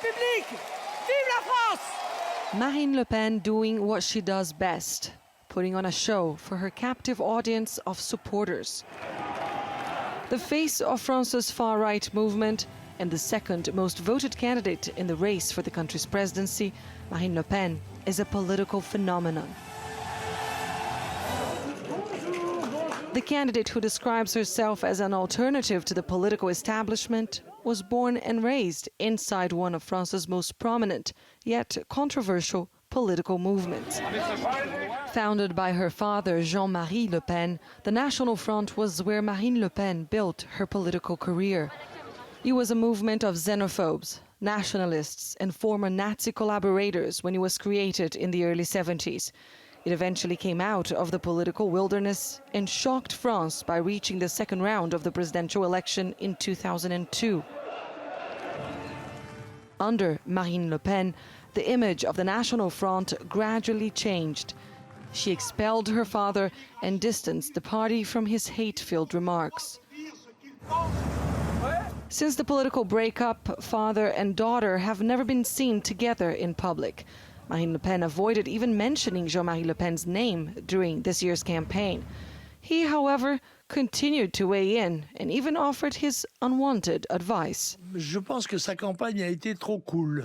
République! Vive la France! Marine Le Pen doing what she does best, putting on a show for her captive audience of supporters. The face of France's far-right movement and the second most voted candidate in the race for the country's presidency, Marine Le Pen is a political phenomenon. The candidate, who describes herself as an alternative to the political establishment, was born and raised inside one of France's most prominent, yet controversial, political movements. Founded by her father, Jean-Marie Le Pen, the National Front was where Marine Le Pen built her political career. It was a movement of xenophobes, nationalists, and former Nazi collaborators when it was created in the early 70s. It eventually came out of the political wilderness and shocked France by reaching the second round of the presidential election in 2002. Under Marine Le Pen, the image of the National Front gradually changed. She expelled her father and distanced the party from his hate-filled remarks. Since the political breakup, father and daughter have never been seen together in public. Marine Le Pen avoided even mentioning Jean-Marie Le Pen's name during this year's campaign. He, however, continued to weigh in and even offered his unwanted advice. Je pense que sa campagne a été trop cool.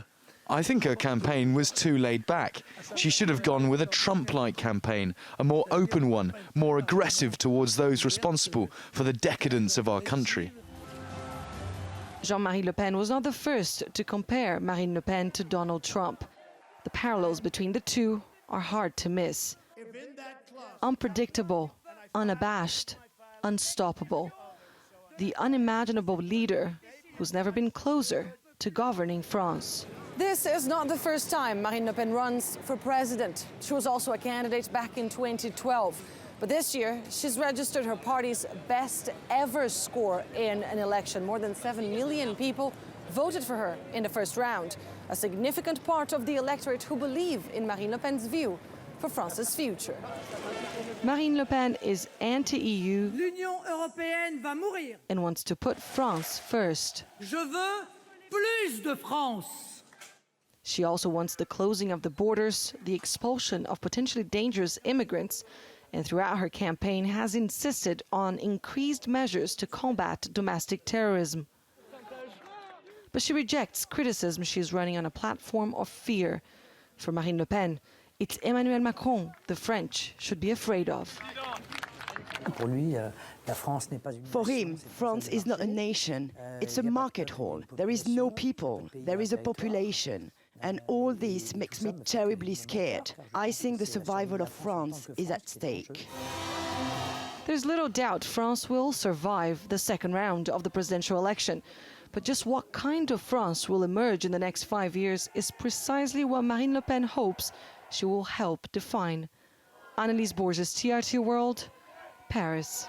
I think her campaign was too laid back. She should have gone with a Trump-like campaign, a more open one, more aggressive towards those responsible for the decadence of our country. Jean-Marie Le Pen was not the first to compare Marine Le Pen to Donald Trump. The parallels between the two are hard to miss. Unpredictable, unabashed, unstoppable. The unimaginable leader who's never been closer to governing France. This is not the first time Marine Le Pen runs for president. She was also a candidate back in 2012. But this year, she's registered her party's best ever score in an election. More than 7 million people voted for her in the first round, a significant part of the electorate who believe in Marine Le Pen's view for France's future. Marine Le Pen is anti-EU L'Union européenne va mourir. and wants to put France first. Je veux plus de France. She also wants the closing of the borders, the expulsion of potentially dangerous immigrants, and throughout her campaign has insisted on increased measures to combat domestic terrorism. But she rejects criticism she's running on a platform of fear. For Marine Le Pen, it's Emmanuel Macron the French should be afraid of. For him, France is not a nation, it's a market hall. There is no people, there is a population. And all this makes me terribly scared. I think the survival of France is at stake. There's little doubt France will survive the second round of the presidential election. But just what kind of France will emerge in the next 5 years is precisely what Marine Le Pen hopes she will help define. Anelise Borges, TRT World, Paris.